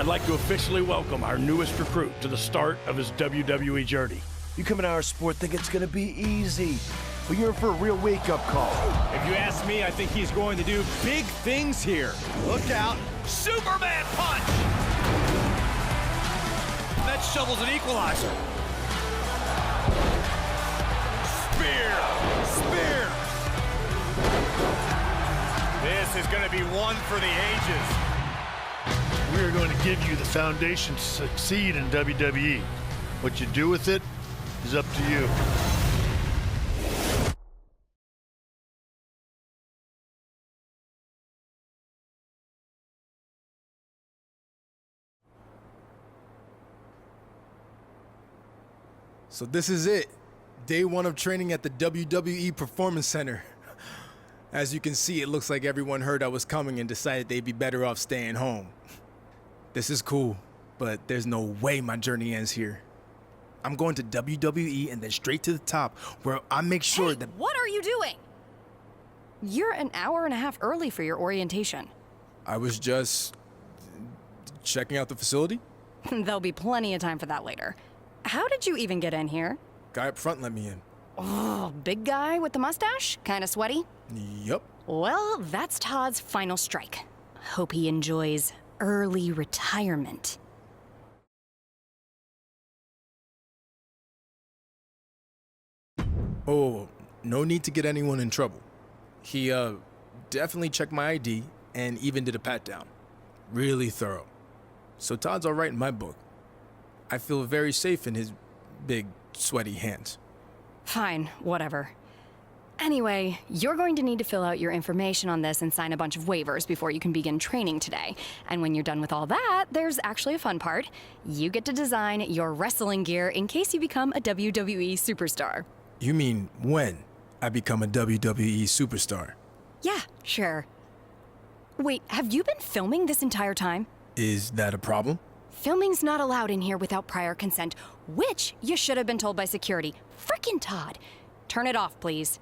I'd like to officially welcome our newest recruit to the start of his WWE journey. You come in our sport think it's gonna be easy, but you're in for a real wake-up call. If you ask me, I think he's going to do big things here. Look out. Superman punch! That shovels an equalizer. Spear! Spear! This is going to be one for the ages. We are going to give you the foundation to succeed in WWE. What you do with it is up to you. So this is it. Day one of training at the WWE Performance Center. As you can see, it looks like everyone heard I was coming and decided they'd be better off staying home. This is cool, but there's no way my journey ends here. I'm going to WWE and then straight to the top, where I make sure that— What are you doing? You're an hour and a half early for your orientation. I was just checking out the facility. There'll be plenty of time for that later. How did you even get in here? Guy up front let me in. Oh, big guy with the mustache? Kinda sweaty? Yup. Well, that's Todd's final strike. Hope he enjoys early retirement. Oh, no need to get anyone in trouble. He, definitely checked my ID and even did a pat-down. Really thorough. So Todd's all right in my book. I feel very safe in his big, sweaty hands. Fine, whatever. Anyway, you're going to need to fill out your information on this and sign a bunch of waivers before you can begin training today. And when you're done with all that, there's actually a fun part. You get to design your wrestling gear in case you become a WWE superstar. You mean when I become a WWE superstar? Yeah, sure. Wait, have you been filming this entire time? Is that a problem? Filming's not allowed in here without prior consent, which you should have been told by security. Frickin' Todd. Turn it off, please.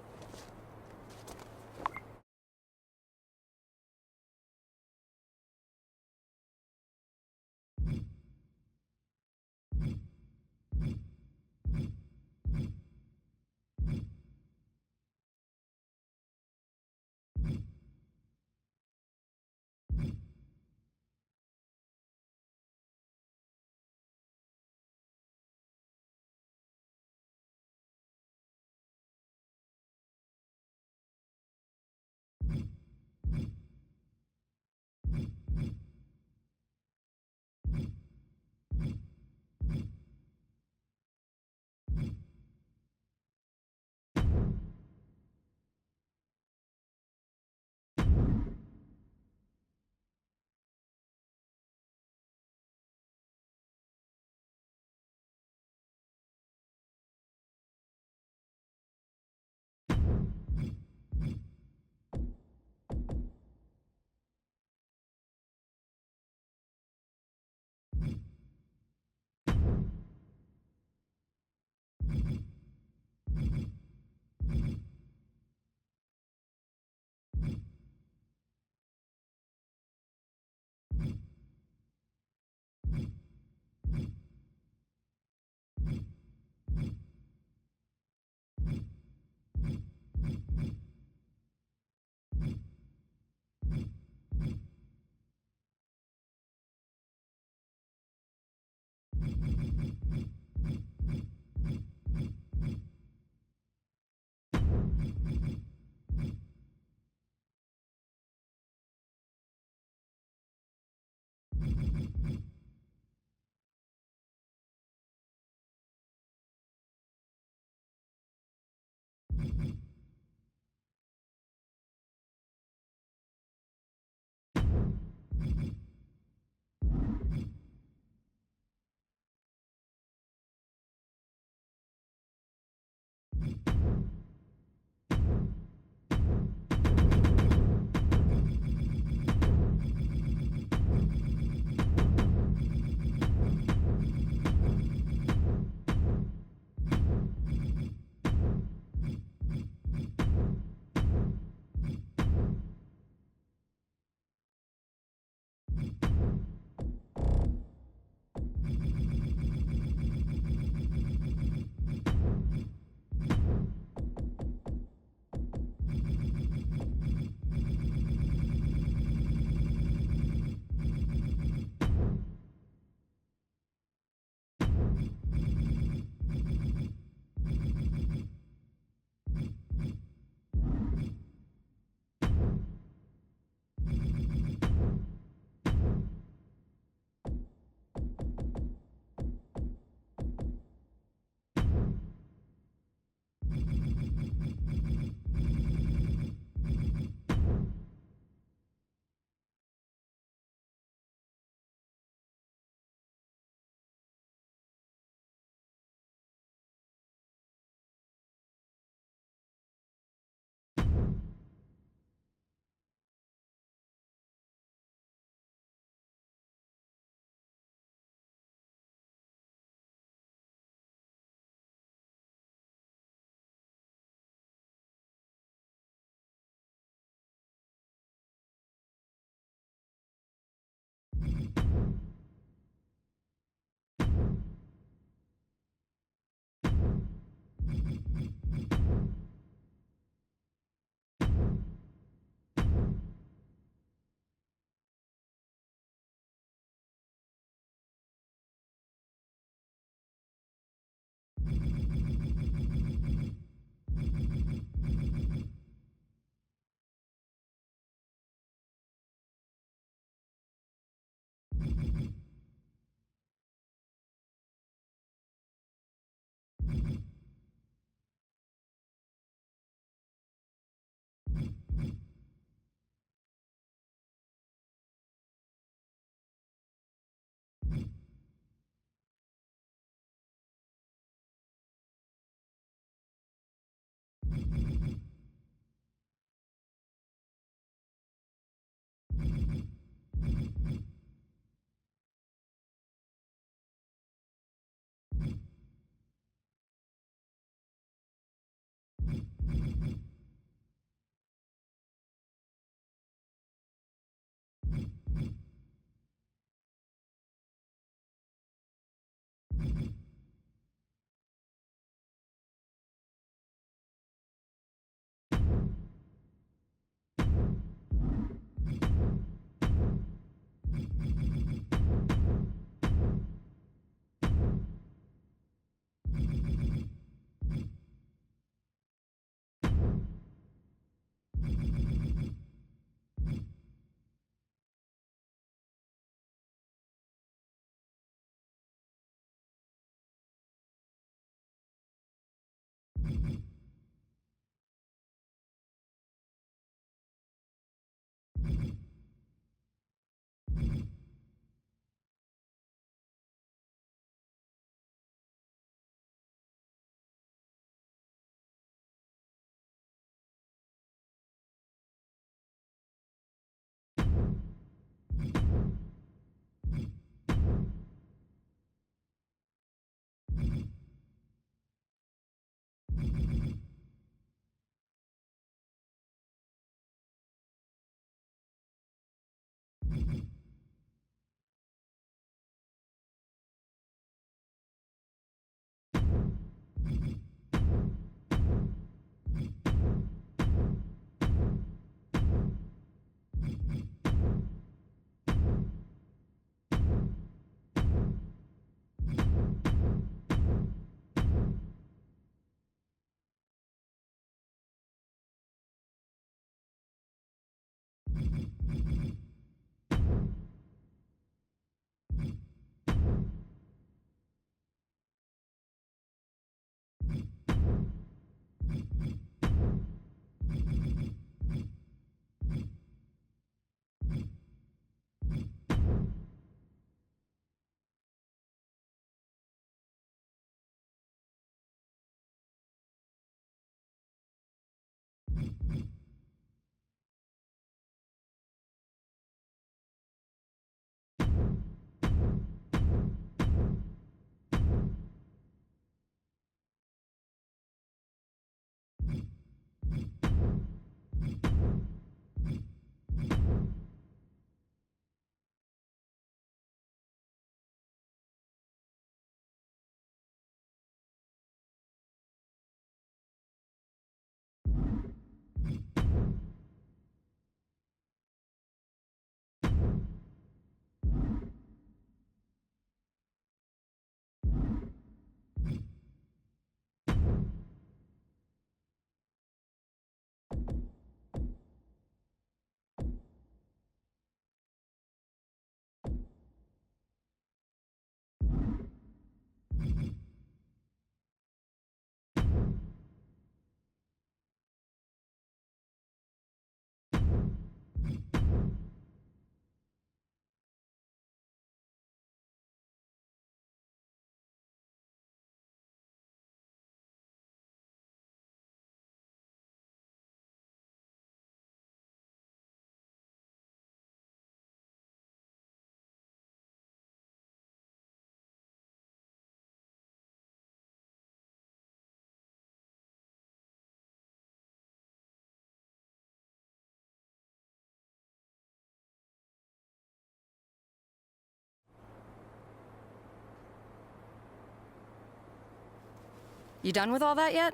You done with all that yet?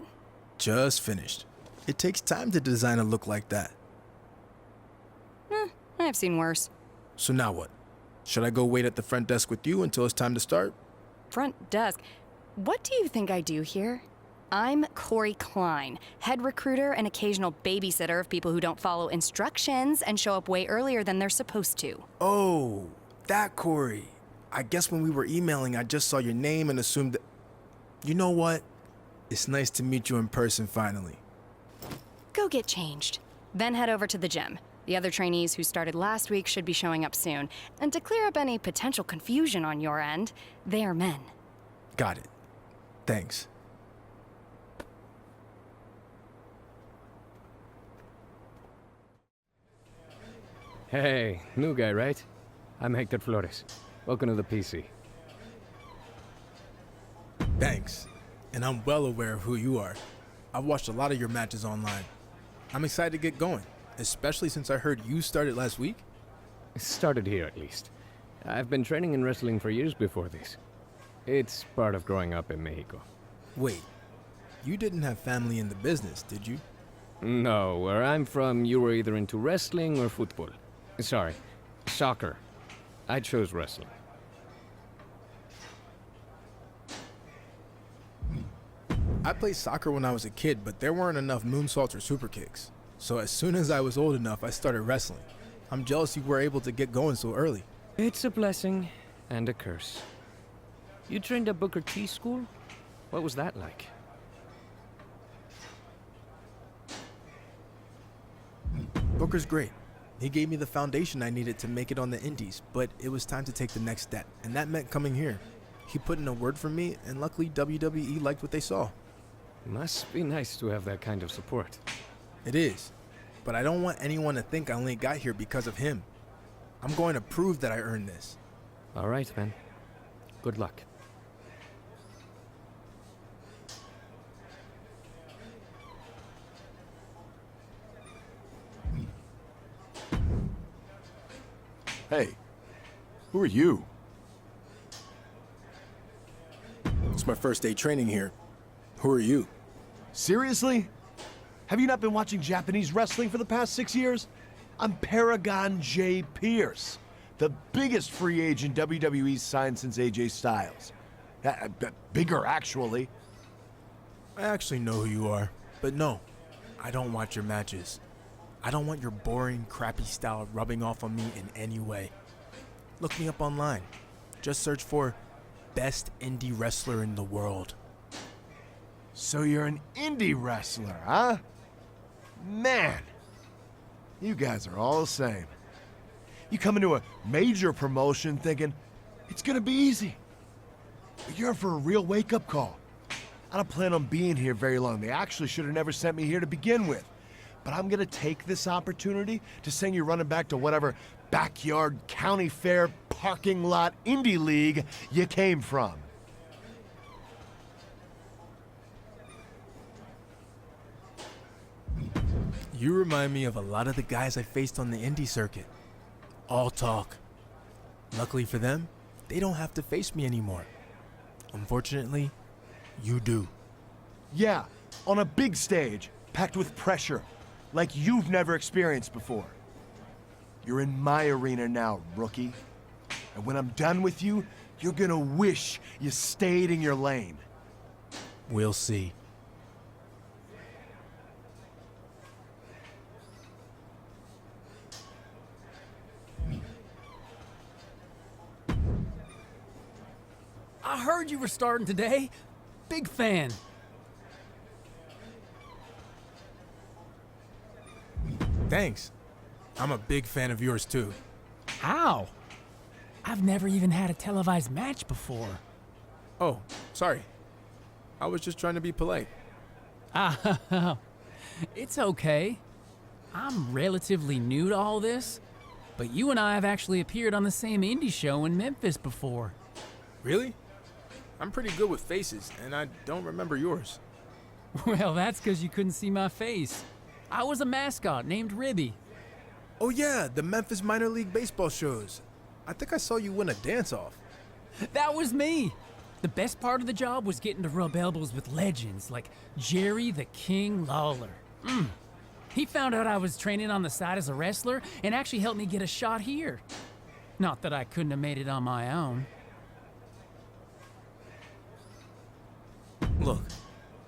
Just finished. It takes time to design a look like that. I've seen worse. So now what? Should I go wait at the front desk with you until it's time to start? Front desk. What do you think I do here? I'm Corey Klein, head recruiter and occasional babysitter of people who don't follow instructions and show up way earlier than they're supposed to. Oh, that Corey. I guess when we were emailing, I just saw your name and assumed that... You know what? It's nice to meet you in person finally. Go get changed. Then head over to the gym. The other trainees who started last week should be showing up soon. And to clear up any potential confusion on your end, they are men. Got it. Thanks. Hey, new guy, right? I'm Hector Flores. Welcome to the PC. Thanks. And I'm well aware of who you are. I've watched a lot of your matches online. I'm excited to get going, especially since I heard you started last week. Started here, at least. I've been training in wrestling for years before this. It's part of growing up in Mexico. Wait, you didn't have family in the business, did you? No, where I'm from, you were either into wrestling or football. Sorry, soccer. I chose wrestling. I played soccer when I was a kid, but there weren't enough moonsaults or super kicks. So as soon as I was old enough, I started wrestling. I'm jealous you were able to get going so early. It's a blessing and a curse. You trained at Booker T school? What was that like? Booker's great. He gave me the foundation I needed to make it on the indies, but it was time to take the next step, and that meant coming here. He put in a word for me, and luckily WWE liked what they saw. Must be nice to have that kind of support. It is, but I don't want anyone to think I only got here because of him. I'm going to prove that I earned this. All right, man. Good luck. Hey, who are you? It's my first day training here. Who are you? Seriously? Have you not been watching Japanese wrestling for the past 6 years? I'm Paragon J. Pierce, the biggest free agent WWE's signed since AJ Styles. Bigger, actually. I actually know who you are, but no, I don't watch your matches. I don't want your boring, crappy style rubbing off on me in any way. Look me up online. Just search for best indie wrestler in the world. So you're an indie wrestler, huh? Man, you guys are all the same. You come into a major promotion thinking it's gonna be easy. But you're in for a real wake-up call. I don't plan on being here very long. They actually should have never sent me here to begin with. But I'm gonna take this opportunity to send you running back to whatever backyard county fair parking lot indie league you came from. You remind me of a lot of the guys I faced on the indie circuit. All talk. Luckily for them, they don't have to face me anymore. Unfortunately, you do. Yeah, on a big stage, packed with pressure, like you've never experienced before. You're in my arena now, rookie. And when I'm done with you, you're gonna wish you stayed in your lane. We'll see. I heard you were starting today. Big fan. Thanks. I'm a big fan of yours too. How? I've never even had a televised match before. Oh, sorry. I was just trying to be polite. Ah, it's okay. I'm relatively new to all this, but you and I have actually appeared on the same indie show in Memphis before. Really? I'm pretty good with faces, and I don't remember yours. Well, that's because you couldn't see my face. I was a mascot named Ribby. Oh yeah, the Memphis minor league baseball shows. I think I saw you win a dance-off. That was me. The best part of the job was getting to rub elbows with legends like Jerry the King Lawler. He found out I was training on the side as a wrestler and actually helped me get a shot here. Not that I couldn't have made it on my own. Look,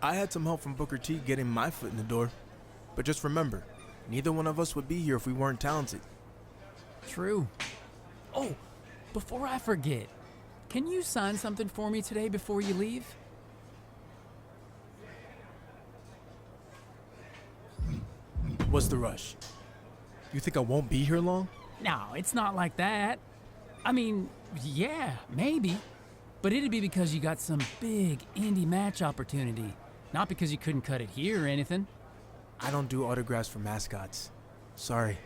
I had some help from Booker T getting my foot in the door. But just remember, neither one of us would be here if we weren't talented. True. Oh, before I forget, can you sign something for me today before you leave? What's the rush? You think I won't be here long? No, it's not like that. I mean, yeah, maybe. But it'd be because you got some big indie match opportunity. Not because you couldn't cut it here or anything. I don't do autographs for mascots. Sorry.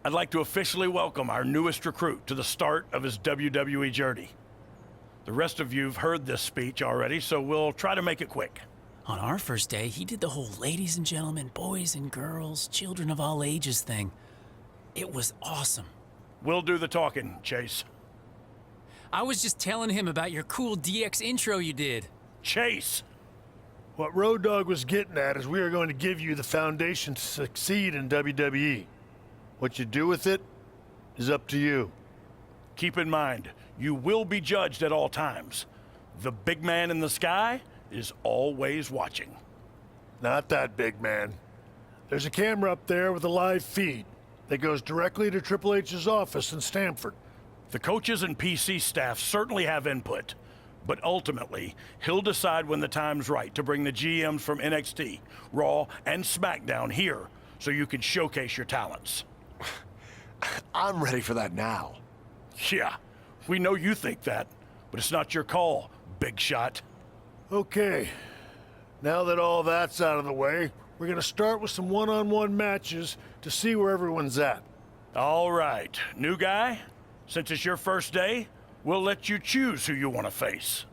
I'd like to officially welcome our newest recruit to the start of his WWE journey. The rest of you've heard this speech already, so we'll try to make it quick. On our first day, he did the whole ladies and gentlemen, boys and girls, children of all ages thing. It was awesome. We'll do the talking, Chase. I was just telling him about your cool DX intro you did. Chase! What Road Dogg was getting at is we are going to give you the foundation to succeed in WWE. What you do with it is up to you. Keep in mind, you will be judged at all times. The big man in the sky is always watching. Not that big man. There's a camera up there with a live feed that goes directly to Triple H's office in Stamford. The coaches and PC staff certainly have input, but ultimately, he'll decide when the time's right to bring the GMs from NXT, Raw, and SmackDown here so you can showcase your talents. I'm ready for that now. Yeah, we know you think that, but it's not your call, big shot. Okay, now that all that's out of the way, we're gonna start with some one-on-one matches to see where everyone's at. All right, new guy, since it's your first day, we'll let you choose who you want to face.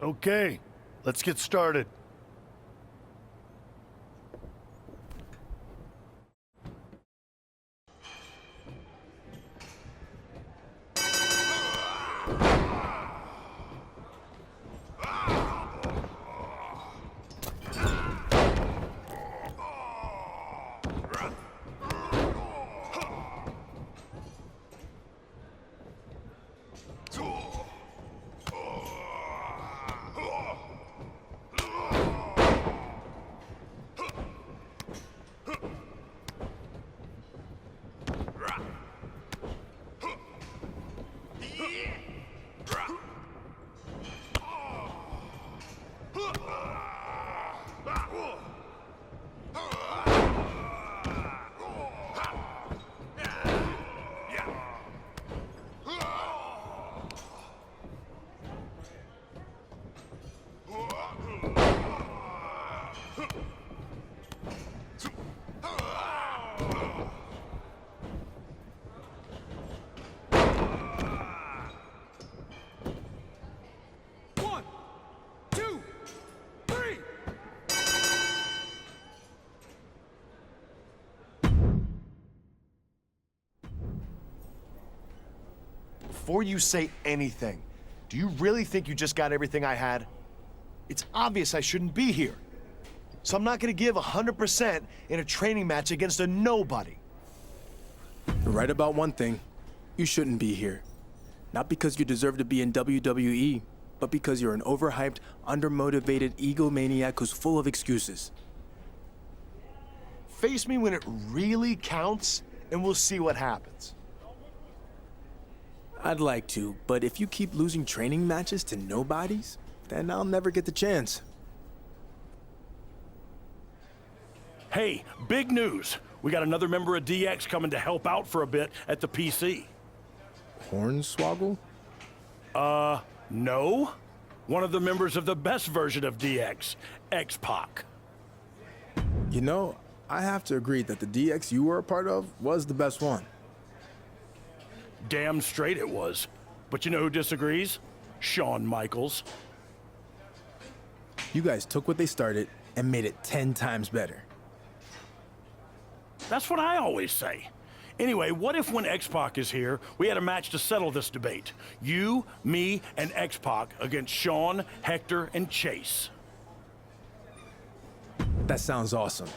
Okay, let's get started. Before you say anything, do you really think you just got everything I had? It's obvious I shouldn't be here. So I'm not gonna give 100% in a training match against a nobody. You're right about one thing. You shouldn't be here. Not because you deserve to be in WWE, but because you're an overhyped, undermotivated egomaniac who's full of excuses. face me when it really counts, and we'll see what happens. I'd like to, but if you keep losing training matches to nobodies, then I'll never get the chance. Hey, big news. We got another member of DX coming to help out for a bit at the PC. Hornswoggle? No. One of the members of the best version of DX, X-Pac. You know, I have to agree that the DX you were a part of was the best one. Damn straight it was. But you know who disagrees? Shawn Michaels. You guys took what they started and made it 10 times better. That's what I always say. Anyway, what if when X-Pac is here, we had a match to settle this debate? You, me, and X-Pac against Shawn, Hector, and Chase. That sounds awesome.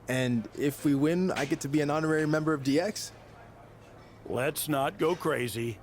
And if we win, I get to be an honorary member of DX? Let's not go crazy.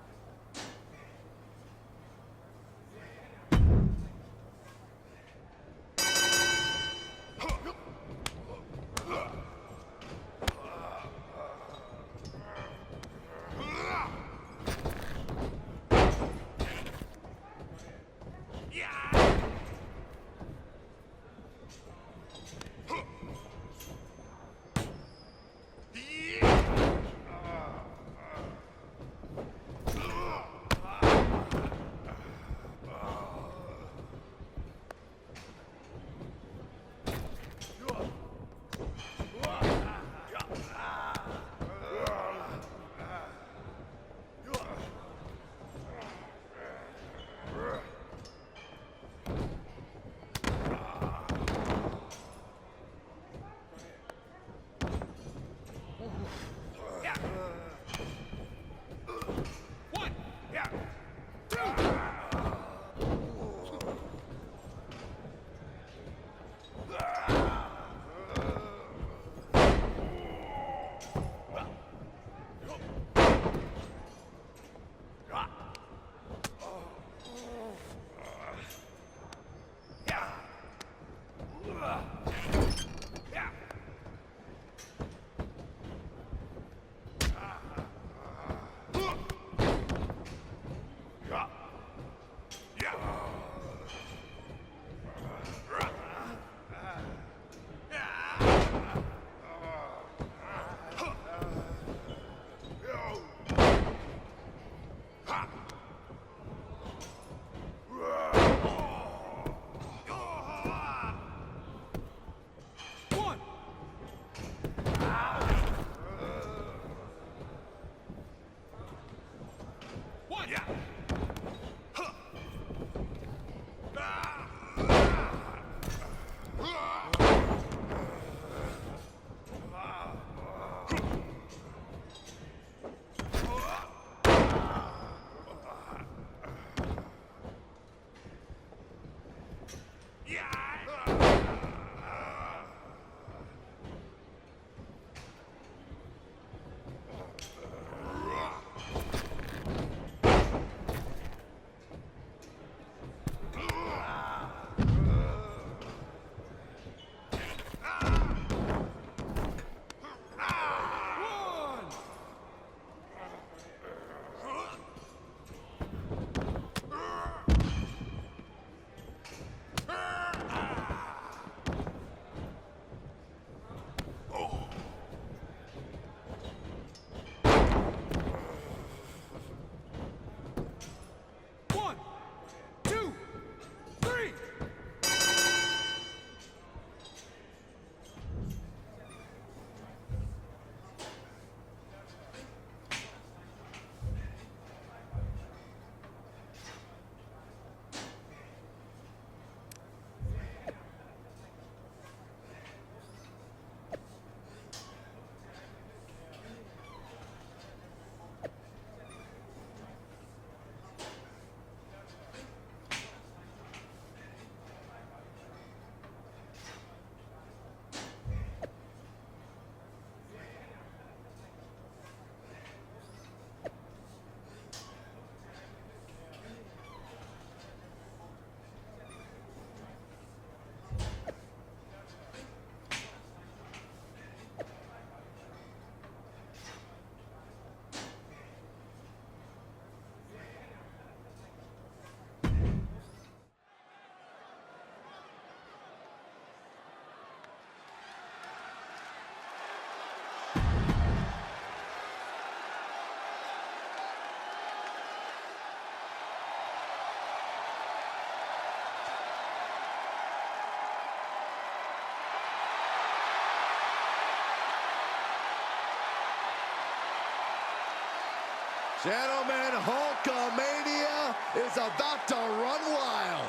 Gentlemen, Hulkamania is about to run wild.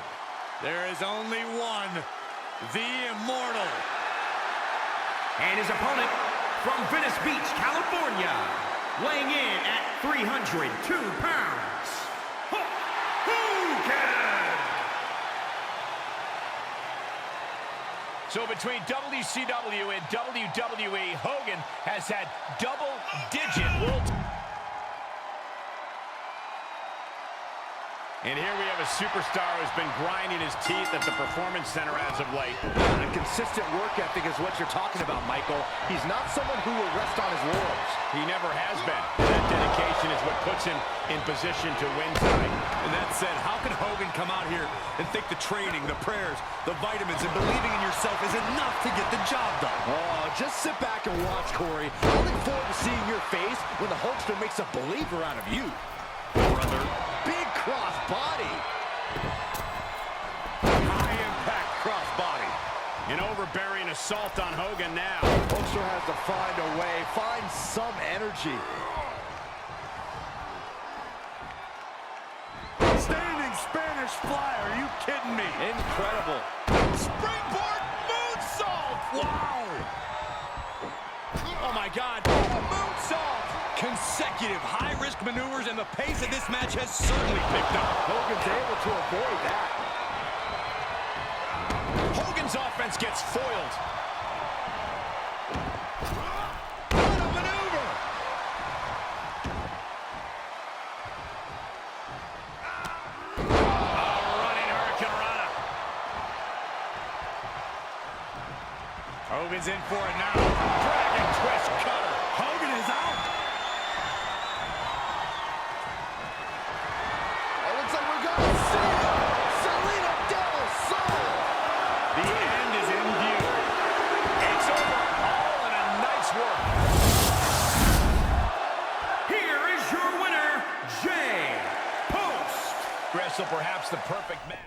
There is only one, the Immortal. And his opponent from Venice Beach, California, weighing in at 302 pounds, Hogan! So between WCW and WWE, Hogan has had double-digit world... And here we have a superstar who's been grinding his teeth at the Performance Center as of late. A consistent work ethic is what you're talking about, Michael. He's not someone who will rest on his laurels. He never has been. That dedication is what puts him in position to win tonight. And that said, how can Hogan come out here and think the training, the prayers, the vitamins, and believing in yourself is enough to get the job done? Oh, just sit back and watch, Corey. I look forward to seeing your face when the Hulkster makes a believer out of you. Brother. Big cross body. High impact cross body. An overbearing assault on Hogan now. Hulkster has to find a way, find some energy. Standing Spanish fly, are you kidding me? Incredible. Springboard moonsault! Wow! Oh my God, moonsault! Consecutive high-risk maneuvers, and the pace of this match has certainly picked up. Hogan's able to avoid that. Hogan's offense gets foiled. What a maneuver! Running Hurricanrana. Hogan's in for it now. Dragon twist cutter. Hogan is out. Looks like we're going to see Selena Del Sol. The end is in view. It's over. All in a nice work. Here is your winner, Jay Post. Wrestle perhaps the perfect match.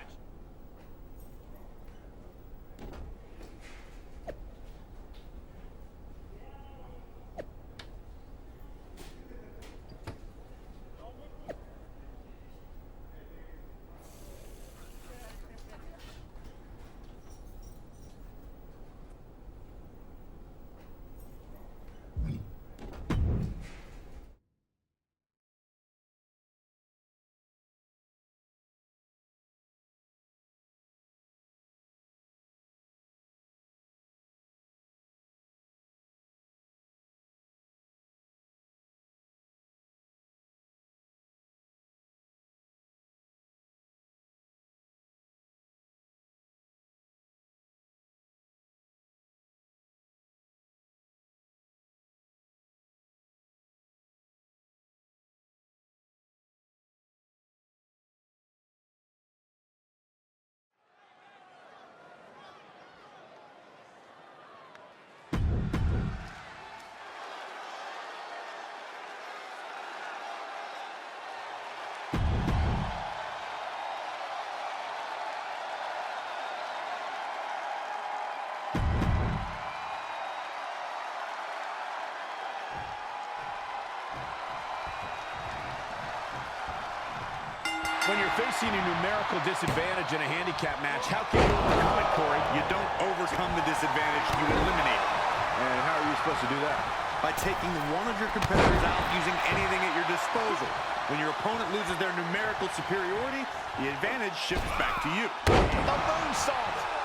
When you're facing a numerical disadvantage in a handicap match, how can you overcome it, Corey? You don't overcome the disadvantage, you eliminate it. And how are you supposed to do that? By taking one of your competitors out using anything at your disposal. When your opponent loses their numerical superiority, the advantage shifts back to you. A moonsault.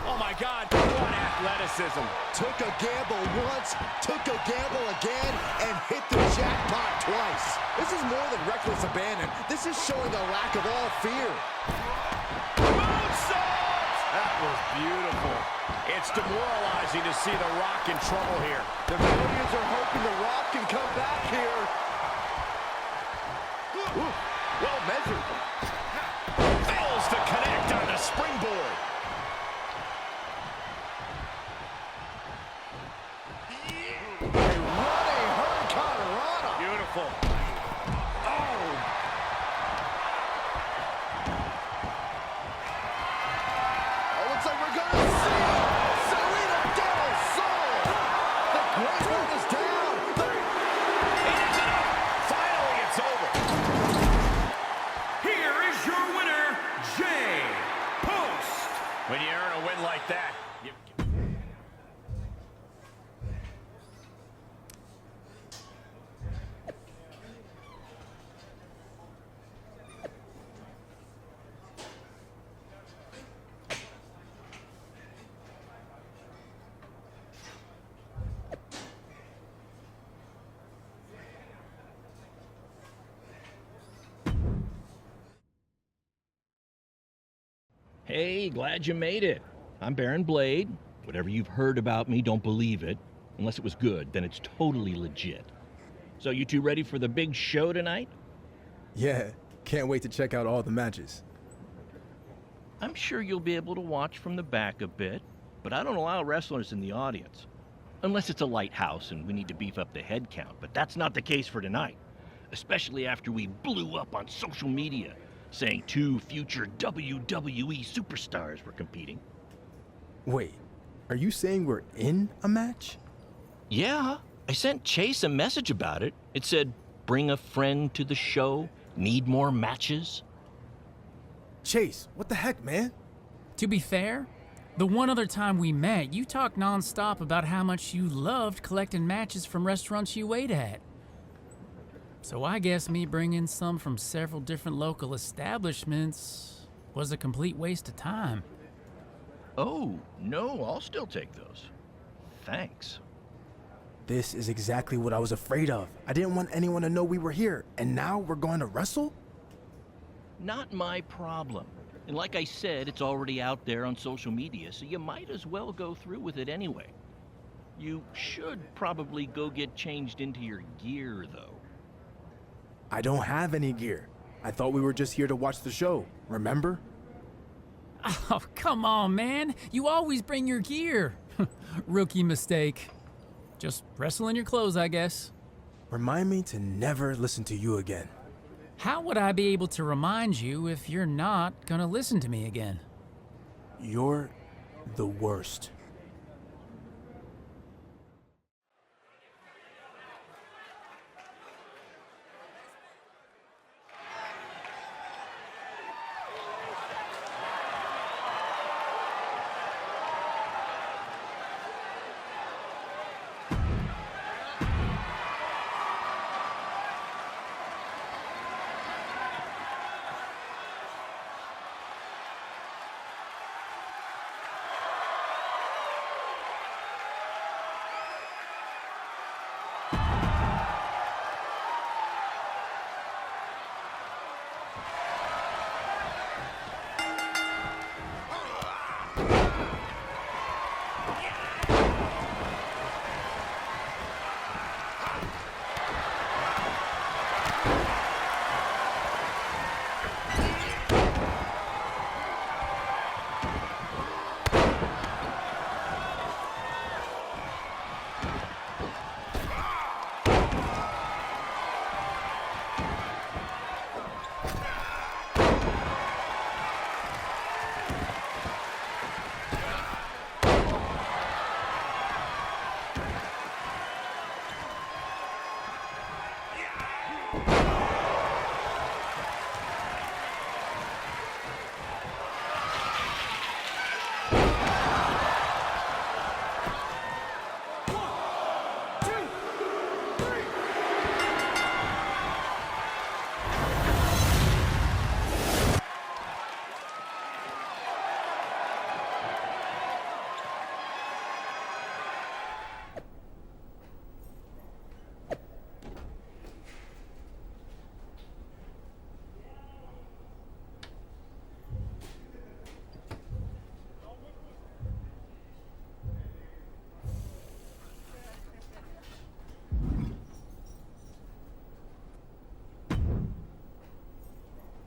Oh my God, what athleticism. Took a gamble once, took a gamble again, and hit the jackpot twice. This is more than reckless abandon. This is showing a lack of all fear. Moonsault! That was beautiful. It's demoralizing to see The Rock in trouble here. The millions are hoping The Rock can come back here. Ooh, well measured. Fails to connect on the springboard. Beautiful. Oh! Looks like we're going to see Selena Del Sol. The great one is down. When you earn a win like that, you... Hey, glad you made it. I'm Baron Blade. Whatever you've heard about me, don't believe it. Unless it was good, then it's totally legit. So you two ready for the big show tonight? Yeah, can't wait to check out all the matches. I'm sure you'll be able to watch from the back a bit, but I don't allow wrestlers in the audience. Unless it's a lighthouse and we need to beef up the head count, but that's not the case for tonight. Especially after we blew up on social media, saying 2 future WWE superstars were competing. Wait, are you saying we're in a match? Yeah, I sent Chase a message about it. It said, bring a friend to the show, need more matches. Chase, what the heck, man? To be fair, the one other time we met, you talked nonstop about how much you loved collecting matches from restaurants you ate at. So I guess me bringing some from several different local establishments was a complete waste of time. Oh, no, I'll still take those. Thanks. This is exactly what I was afraid of. I didn't want anyone to know we were here, and now we're going to wrestle? Not my problem. And like I said, it's already out there on social media, so you might as well go through with it anyway. You should probably go get changed into your gear, though. I don't have any gear. I thought we were just here to watch the show, remember? Oh, come on, man. You always bring your gear. Rookie mistake. Just wrestle in your clothes, I guess. Remind me to never listen to you again. How would I be able to remind you if you're not gonna listen to me again? You're the worst.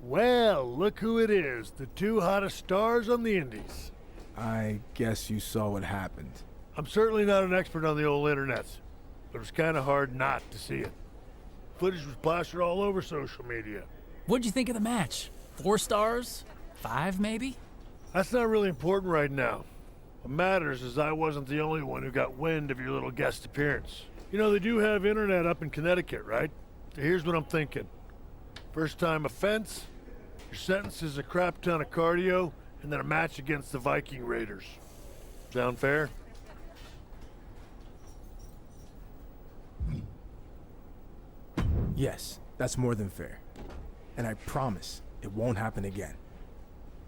Well, look who it is. The 2 hottest stars on the Indies. I guess you saw what happened. I'm certainly not an expert on the old internets, but it was kind of hard not to see it. Footage was plastered all over social media. What'd you think of the match? 4 stars? 5, maybe? That's not really important right now. What matters is I wasn't the only one who got wind of your little guest appearance. You know, they do have internet up in Connecticut, right? So here's what I'm thinking. First time offense, your sentence is a crap ton of cardio, and then a match against the Viking Raiders. Sound fair? Yes, that's more than fair. And I promise it won't happen again.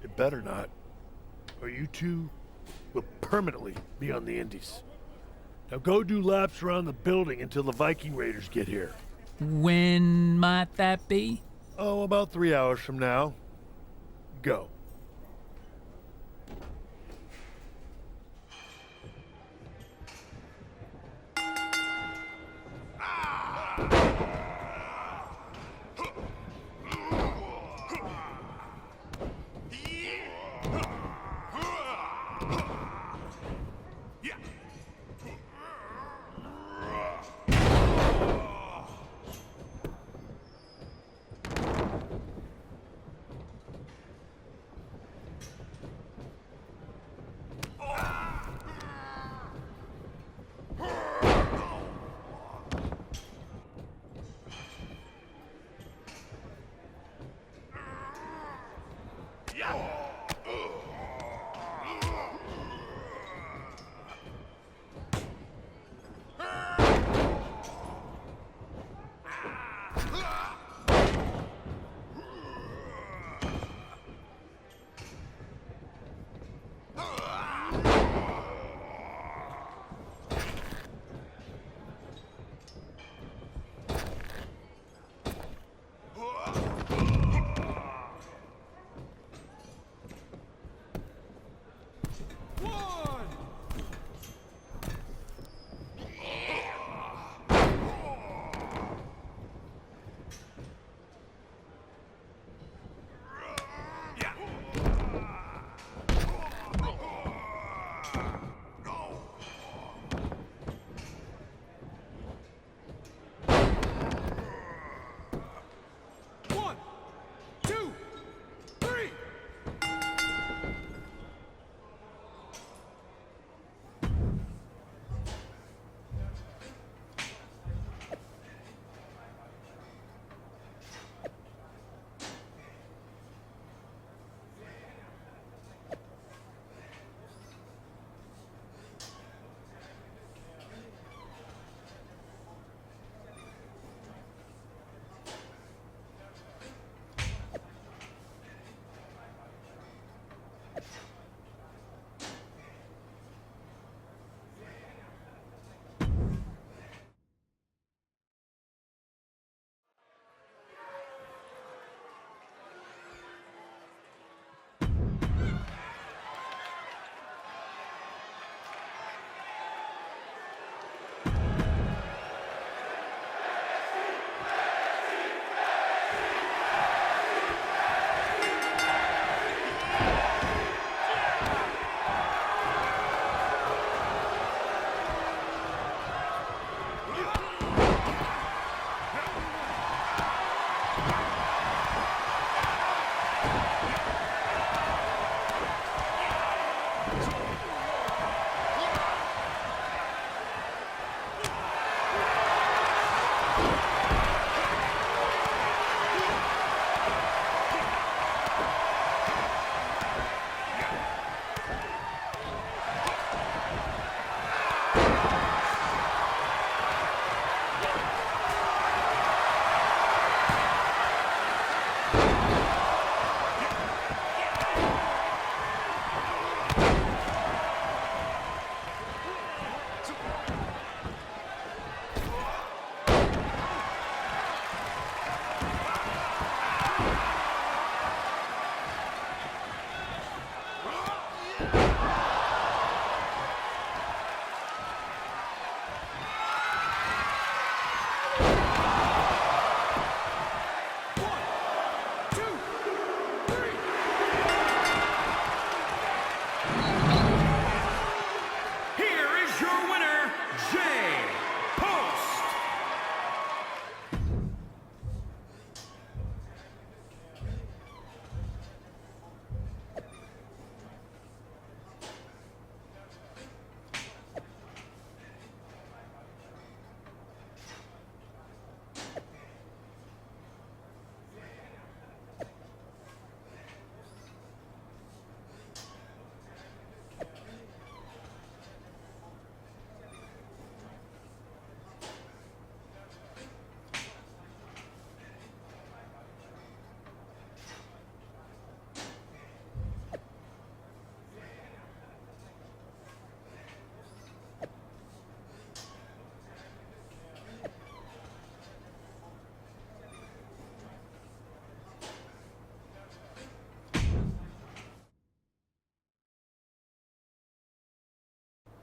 It better not, or you two will permanently be on the Indies. Now go do laps around the building until the Viking Raiders get here. When might that be? Oh, about 3 hours from now. Go.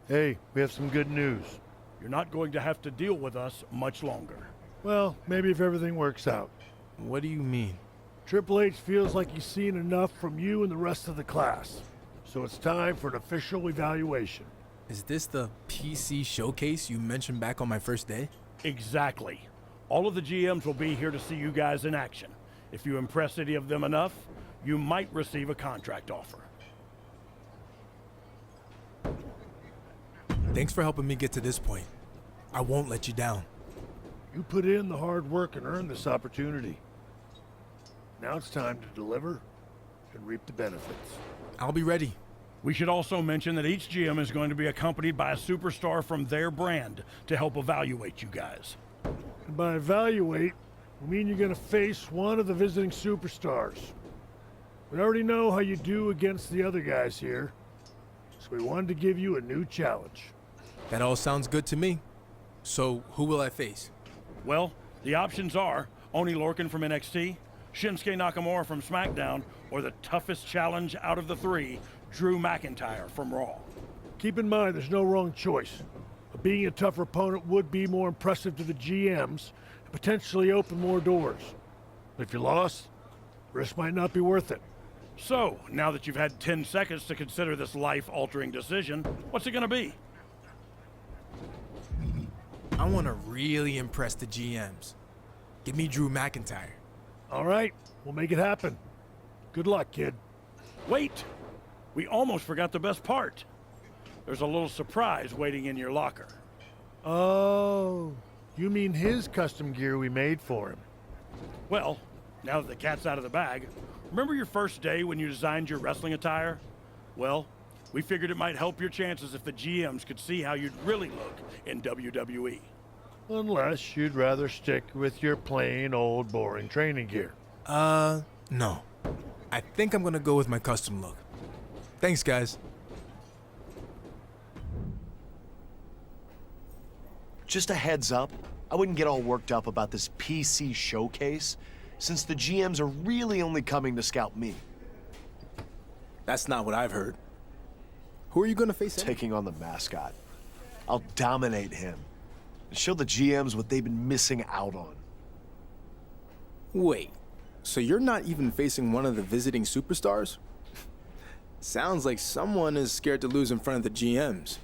Hey, we have some good news. You're not going to have to deal with us much longer. Well, maybe if everything works out. What do you mean? Triple H feels like he's seen enough from you and the rest of the class. So it's time for an official evaluation. Is this the PC showcase you mentioned back on my first day? Exactly. All of the GMs will be here to see you guys in action. If you impress any of them enough, you might receive a contract offer. Thanks for helping me get to this point. I won't let you down. You put in the hard work and earned this opportunity. Now it's time to deliver and reap the benefits. I'll be ready. We should also mention that each GM is going to be accompanied by a superstar from their brand to help evaluate you guys. And by evaluate, we mean you're going to face one of the visiting superstars. We already know how you do against the other guys here, so we wanted to give you a new challenge. That all sounds good to me. So, who will I face? Well, the options are Oni Lorcan from NXT, Shinsuke Nakamura from SmackDown, or the toughest challenge out of the three, Drew McIntyre from Raw. Keep in mind, there's no wrong choice. But being a tougher opponent would be more impressive to the GMs and potentially open more doors. But if you lost, the risk might not be worth it. So, now that you've had 10 seconds to consider this life-altering decision, what's it going to be? I want to really impress the GMs. Give me Drew McIntyre. All right, we'll make it happen. Good luck, kid. Wait! We almost forgot the best part. There's a little surprise waiting in your locker. Oh, you mean his custom gear we made for him? Well, now that the cat's out of the bag, remember your first day when you designed your wrestling attire? Well, we figured it might help your chances if the GMs could see how you'd really look in WWE. Unless you'd rather stick with your plain old boring training gear. No. I think I'm gonna go with my custom look. Thanks, guys. Just a heads up, I wouldn't get all worked up about this PC showcase, since the GMs are really only coming to scout me. That's not what I've heard. Who are you gonna face? Taking on the mascot. I'll dominate him and show the GMs what they've been missing out on. Wait, so you're not even facing one of the visiting superstars? Sounds like someone is scared to lose in front of the GMs.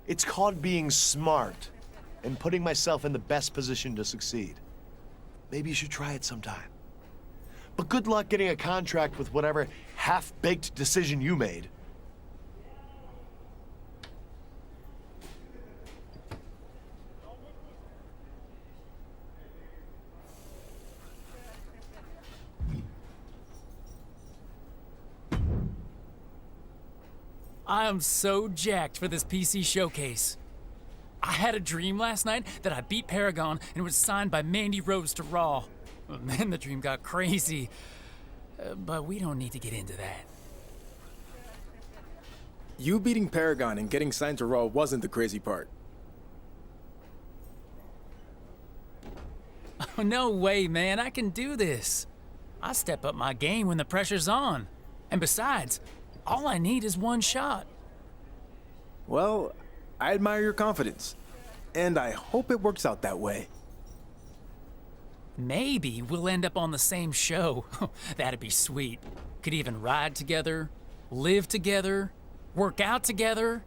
It's called being smart and putting myself in the best position to succeed. Maybe you should try it sometime. But good luck getting a contract with whatever half-baked decision you made. I am so jacked for this PC showcase. I had a dream last night that I beat Paragon and was signed by Mandy Rose to Raw. And then the dream got crazy. But we don't need to get into that. You beating Paragon and getting signed to Raw wasn't the crazy part. Oh, no way, man. I can do this. I step up my game when the pressure's on. And besides, all I need is one shot. Well, I admire your confidence. And I hope it works out that way. Maybe we'll end up on the same show. That'd be sweet. Could even ride together, live together, work out together,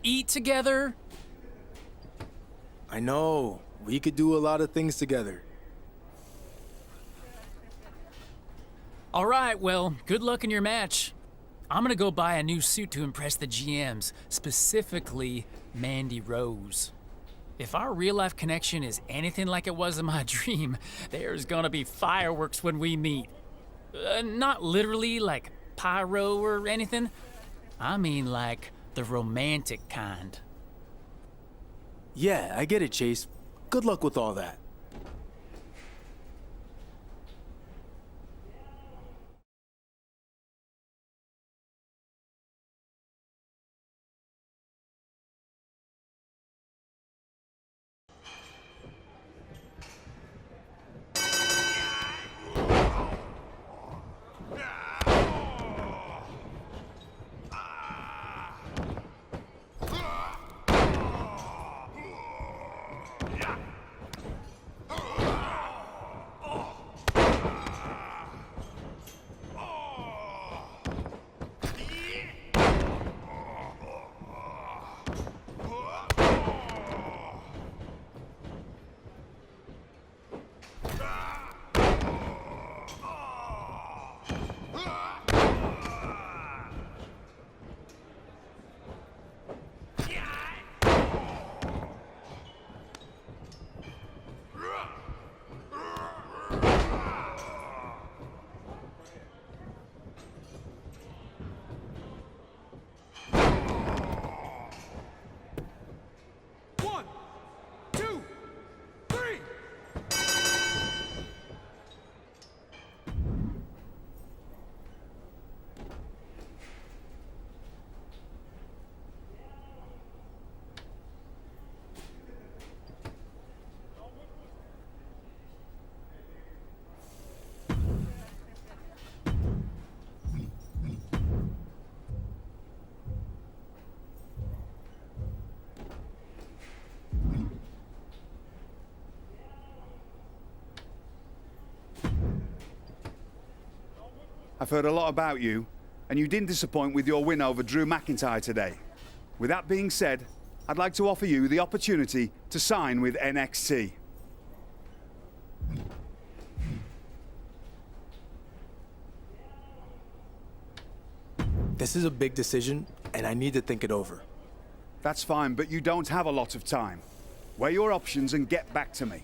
eat together. I know. We could do a lot of things together. All right, well, good luck in your match. I'm gonna go buy a new suit to impress the GMs, specifically Mandy Rose. If our real-life connection is anything like it was in my dream, there's gonna be fireworks when we meet. Not literally like pyro or anything. I mean like the romantic kind. Yeah, I get it, Chase. Good luck with all that. I've heard a lot about you, and you didn't disappoint with your win over Drew McIntyre today. With that being said, I'd like to offer you the opportunity to sign with NXT. This is a big decision, and I need to think it over. That's fine, but you don't have a lot of time. Weigh your options and get back to me.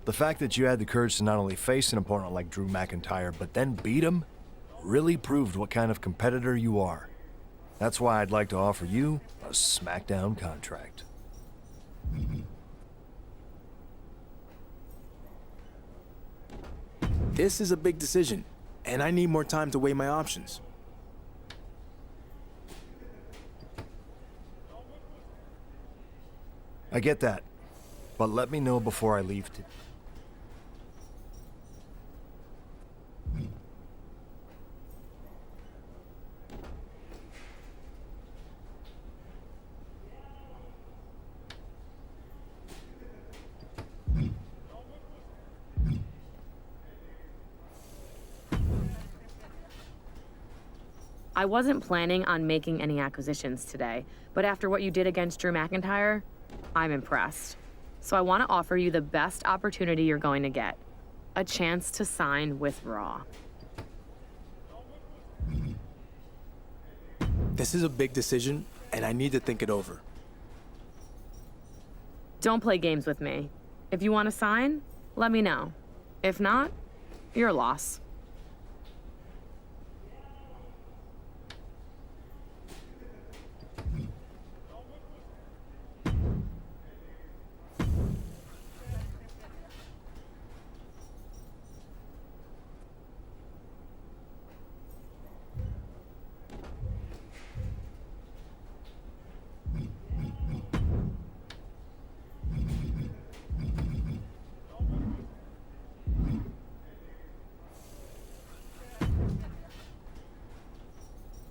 The fact that you had the courage to not only face an opponent like Drew McIntyre, but then beat him, really proved what kind of competitor you are. That's why I'd like to offer you a SmackDown contract. This is a big decision, and I need more time to weigh my options. I get that, but let me know before I leave. I wasn't planning on making any acquisitions today, but after what you did against Drew McIntyre, I'm impressed. So I want to offer you the best opportunity you're going to get. A chance to sign with Raw. This is a big decision, and I need to think it over. Don't play games with me. If you want to sign, let me know. If not, your loss.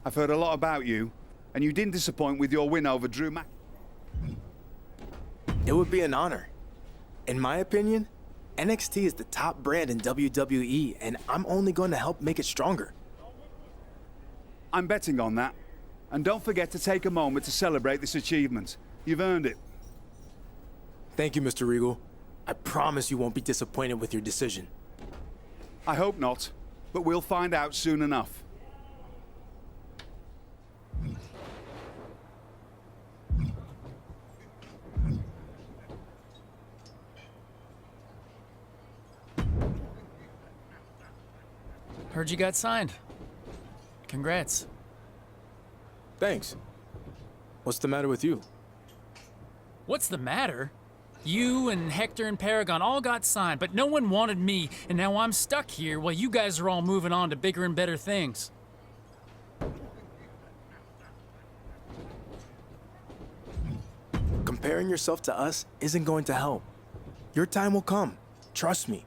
I've heard a lot about you, and you didn't disappoint with your win over Drew Mac. It would be an honor. In my opinion, NXT is the top brand in WWE, and I'm only going to help make it stronger. I'm betting on that. And don't forget to take a moment to celebrate this achievement. You've earned it. Thank you, Mr. Regal. I promise you won't be disappointed with your decision. I hope not, but we'll find out soon enough. Heard you got signed. Congrats. Thanks. What's the matter with you? What's the matter? You and Hector and Paragon all got signed, but no one wanted me, and now I'm stuck here while you guys are all moving on to bigger and better things. Comparing yourself to us isn't going to help. Your time will come. Trust me.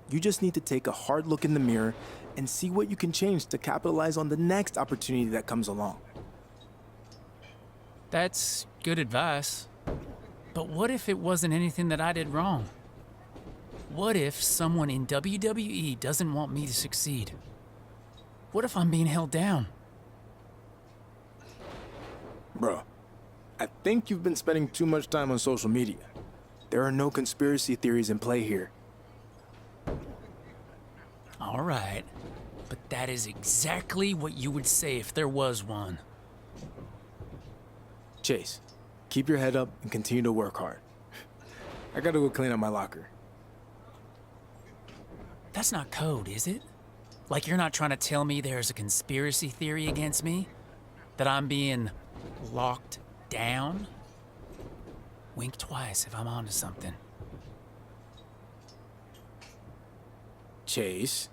You just need to take a hard look in the mirror and see what you can change to capitalize on the next opportunity that comes along. That's good advice. But what if it wasn't anything that I did wrong? What if someone in WWE doesn't want me to succeed? What if I'm being held down? Bro, I think you've been spending too much time on social media. There are no conspiracy theories in play here. All right, but that is exactly what you would say if there was one. Chase, keep your head up and continue to work hard. I gotta go clean up my locker. That's not code, is it? Like you're not trying to tell me there's a conspiracy theory against me? That I'm being locked down? Wink twice if I'm onto something. Chase.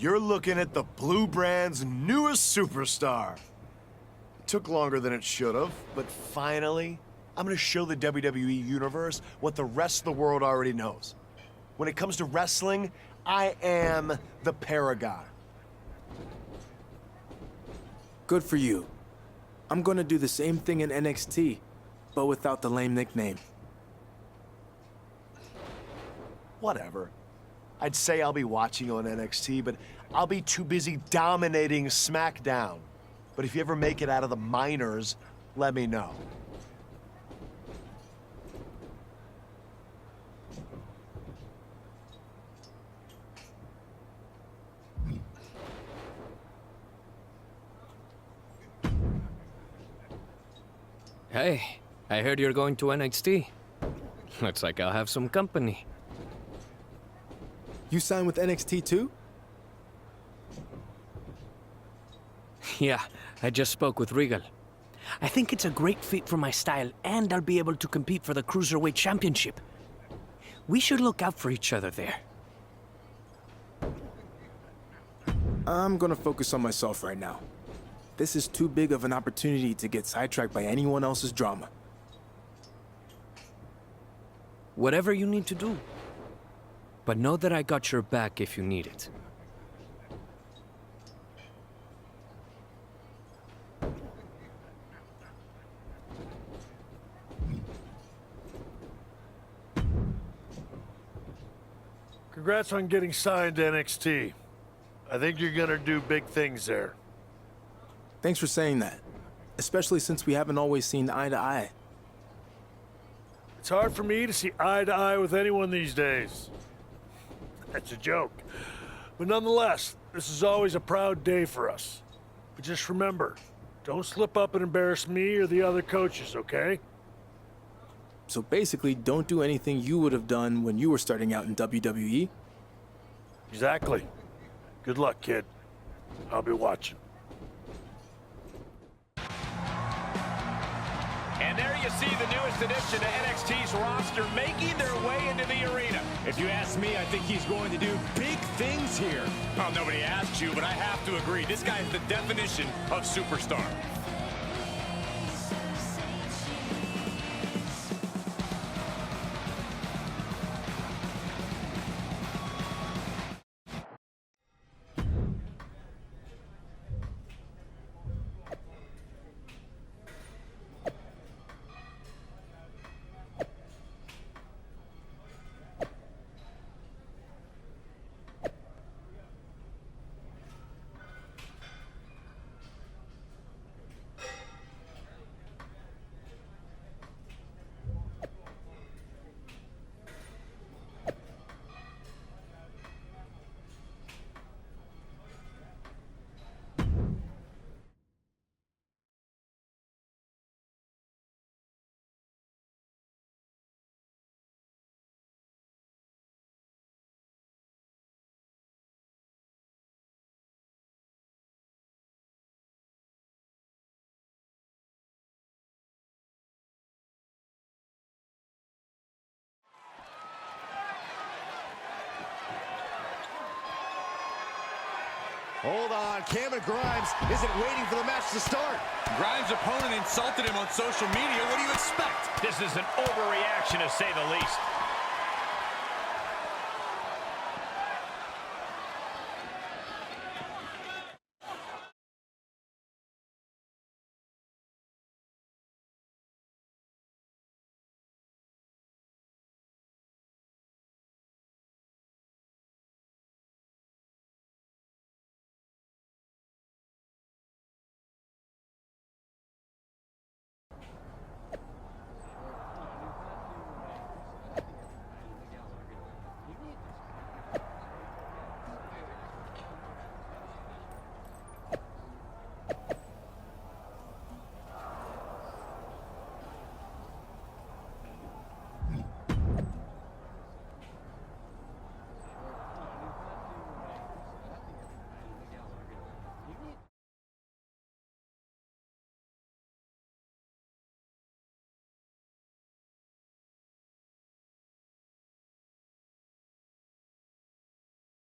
You're looking at the Blue Brand's newest superstar. It took longer than it should have, but finally, I'm gonna show the WWE Universe what the rest of the world already knows. When it comes to wrestling, I am the paragon. Good for you. I'm gonna do the same thing in NXT, but without the lame nickname. Whatever. I'd say I'll be watching you on NXT, but I'll be too busy dominating SmackDown. But if you ever make it out of the minors, let me know. Hey, I heard you're going to NXT. Looks like I'll have some company. You signed with NXT too? Yeah, I just spoke with Regal. I think it's a great fit for my style, and I'll be able to compete for the Cruiserweight Championship. We should look out for each other there. I'm gonna focus on myself right now. This is too big of an opportunity to get sidetracked by anyone else's drama. Whatever you need to do. But know that I got your back if you need it. Congrats on getting signed to NXT. I think you're gonna do big things there. Thanks for saying that, especially since we haven't always seen eye to eye. It's hard for me to see eye to eye with anyone these days. That's a joke. But nonetheless, this is always a proud day for us. But just remember, don't slip up and embarrass me or the other coaches, okay? So basically, don't do anything you would have done when you were starting out in WWE? Exactly. Good luck, kid. I'll be watching. And there you see the newest addition to NXT's roster making their way into the arena. If you ask me, I think he's going to do big things here. Well, nobody asks you, but I have to agree. This guy is the definition of superstar. Hold on, Cameron Grimes isn't waiting for the match to start. Grimes' opponent insulted him on social media. What do you expect? This is an overreaction, to say the least.